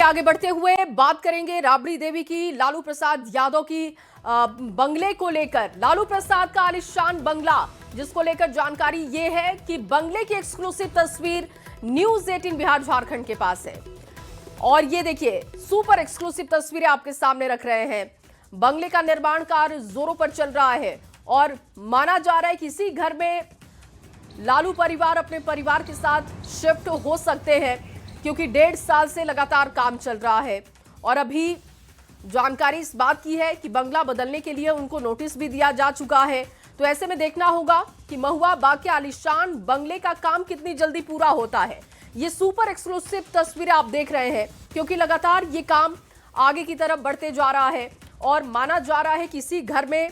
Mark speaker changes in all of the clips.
Speaker 1: आगे बढ़ते हुए बात करेंगे राबड़ी देवी की, लालू प्रसाद यादव की बंगले को लेकर। लालू प्रसाद का आलिशान बंगला, जिसको लेकर जानकारी यह है कि बंगले की एक्सक्लूसिव तस्वीर न्यूज 18 बिहार झारखंड के पास है। और ये देखिए, सुपर एक्सक्लूसिव तस्वीरें आपके सामने रख रहे हैं। बंगले का निर्माण कार्य जोरों पर चल रहा है और माना जा रहा है कि इसी घर में लालू परिवार अपने परिवार के साथ शिफ्ट हो सकते हैं, क्योंकि 1.5 साल से लगातार काम चल रहा है। और अभी जानकारी इस बात की है कि बंगला बदलने के लिए उनको नोटिस भी दिया जा चुका है। तो ऐसे में देखना होगा कि महुआ बाग के आलीशान बंगले का काम कितनी जल्दी पूरा होता है। ये सुपर एक्सक्लूसिव तस्वीरें आप देख रहे हैं, क्योंकि लगातार ये काम आगे की तरफ बढ़ते जा रहा है और माना जा रहा है कि इसी घर में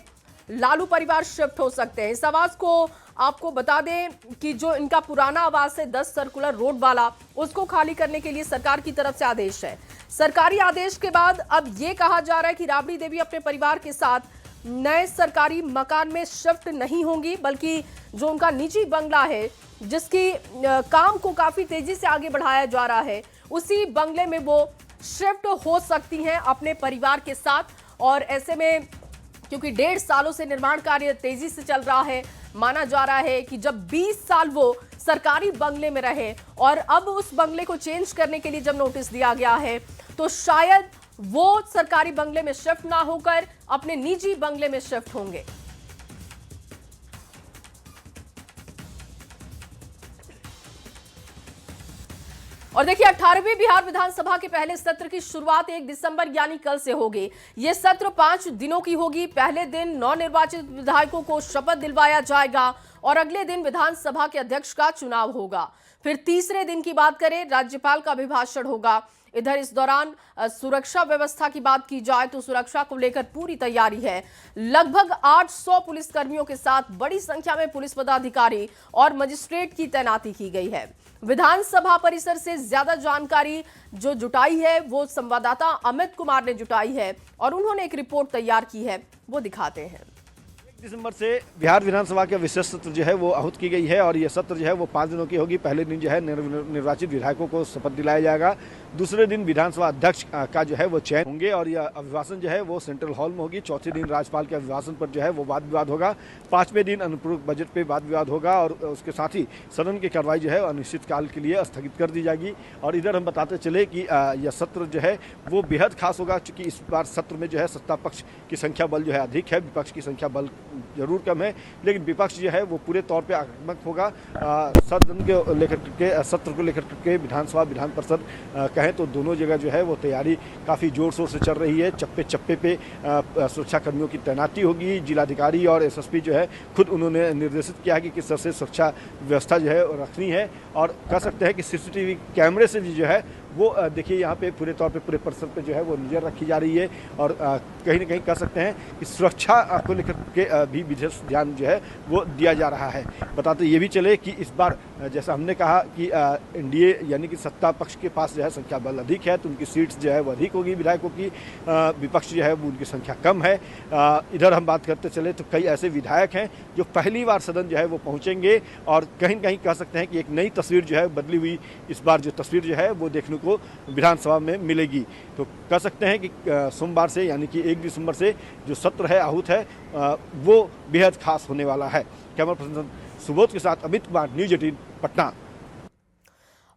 Speaker 1: लालू परिवार शिफ्ट हो सकते हैं। इस आवास को आपको बता दें कि जो इनका पुराना आवास है 10 सर्कुलर रोड वाला, उसको खाली करने के लिए सरकार की तरफ से आदेश है। सरकारी आदेश के बाद अब ये कहा जा रहा है कि राबड़ी देवी अपने परिवार के साथ नए सरकारी मकान में शिफ्ट नहीं होंगी, बल्कि जो उनका निजी बंगला है, जिसकी काम को काफी तेजी से आगे बढ़ाया जा रहा है, उसी बंगले में वो शिफ्ट हो सकती हैं अपने परिवार के साथ। और ऐसे में क्योंकि 1.5 सालों से निर्माण कार्य तेजी से चल रहा है, माना जा रहा है कि जब 20 साल वो सरकारी बंगले में रहे और अब उस बंगले को चेंज करने के लिए जब नोटिस दिया गया है, तो शायद वो सरकारी बंगले में शिफ्ट ना होकर अपने निजी बंगले में शिफ्ट होंगे। और देखिए, 18वीं बिहार विधानसभा के पहले सत्र की शुरुआत 1 दिसंबर यानी कल से होगी। यह सत्र 5 दिनों की होगी। पहले दिन नवनिर्वाचित विधायकों को शपथ दिलवाया जाएगा और अगले दिन विधानसभा के अध्यक्ष का चुनाव होगा। फिर तीसरे दिन की बात करें, राज्यपाल का अभिभाषण होगा। इधर इस दौरान सुरक्षा व्यवस्था की बात की जाए तो सुरक्षा को लेकर पूरी तैयारी है। लगभग 800 पुलिसकर्मियों के साथ बड़ी संख्या में पुलिस पदाधिकारी और मजिस्ट्रेट की तैनाती की गई है। विधानसभा परिसर से ज्यादा जानकारी जो जुटाई है वो संवाददाता अमित कुमार ने जुटाई है और उन्होंने एक रिपोर्ट तैयार की है, वो दिखाते हैं।
Speaker 2: 1 दिसंबर से बिहार विधानसभा के विशेष सत्र जो है वो आहूत की गई है और ये सत्र जो है वो 5 दिनों की होगी। पहले दिन जो है निर्वाचित विधायकों को शपथ दिलाया जाएगा। दूसरे दिन विधानसभा अध्यक्ष का जो है वो चयन होंगे और यह अभिभाषण जो है वो सेंट्रल हॉल में होगी। चौथे दिन राज्यपाल के अभिभाषण पर जो है वो वाद विवाद होगा। 5वें दिन अनुपूरक बजट पे वाद विवाद होगा और उसके साथ ही सदन की कार्रवाई जो है अनिश्चित काल के लिए स्थगित कर दी जाएगी। और इधर हम बताते चले कि यह सत्र जो है वो बेहद खास होगा, चूँकि इस बार सत्र में जो है सत्ता पक्ष की संख्या बल जो है अधिक है, विपक्ष की संख्या बल जरूर कम है, लेकिन विपक्ष जो है वो पूरे तौर पे आक्रामक होगा। सदन के लेकर के, सत्र को लेकर के विधानसभा विधान परिषद कहें तो दोनों जगह जो है वो तैयारी काफ़ी जोर शोर से चल रही है। चप्पे चप्पे पे सुरक्षा कर्मियों की तैनाती होगी। जिलाधिकारी और एसएसपी जो है खुद उन्होंने निर्देशित किया है कि किस तरह से सुरक्षा व्यवस्था जो है रखनी है। और कह सकते हैं कि सीसीटीवी कैमरे से भी जो है वो देखिए यहाँ पे पूरे तौर पे पूरे परिसर पे जो है वो नज़र रखी जा रही है। और कहीं ना कहीं कह सकते हैं कि सुरक्षा को लेकर के भी विशेष ध्यान जो है वो दिया जा रहा है। बताते ये भी चले कि इस बार जैसा हमने कहा कि एनडीए यानी कि सत्ता पक्ष के पास जो है संख्या बल अधिक है, तो उनकी सीट्स जो है वो अधिक होगी विधायकों की। विपक्ष जो है वो उनकी संख्या कम है। इधर हम बात करते चले तो कई ऐसे विधायक हैं जो पहली बार सदन जो है वो पहुँचेंगे और कहीं ना कहीं कह सकते हैं कि एक नई तस्वीर जो है बदली हुई इस बार जो तस्वीर जो है वो देखने को विधानसभा में मिलेगी। तो कह सकते हैं कि सोमवार से यानी कि 1 दिसंबर से जो सत्र है आहूत है वो बेहद खास होने वाला है। कैमरा पर्सन सुबोध के साथ अमित कुमार, न्यूज 18 पटना।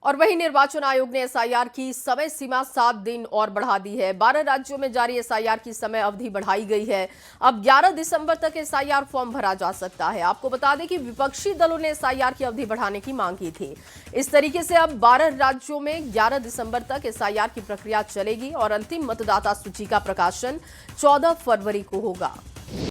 Speaker 1: और वहीं निर्वाचन आयोग ने एसआईआर की समय सीमा 7 दिन और बढ़ा दी है। 12 राज्यों में जारी एसआईआर की समय अवधि बढ़ाई गई है। अब 11 दिसंबर तक एसआईआर फॉर्म भरा जा सकता है। आपको बता दें कि विपक्षी दलों ने एसआईआर की अवधि बढ़ाने की मांग की थी। इस तरीके से अब 12 राज्यों में 11 दिसंबर तक एसआईआर की प्रक्रिया चलेगी और अंतिम मतदाता सूची का प्रकाशन 14 फरवरी को होगा।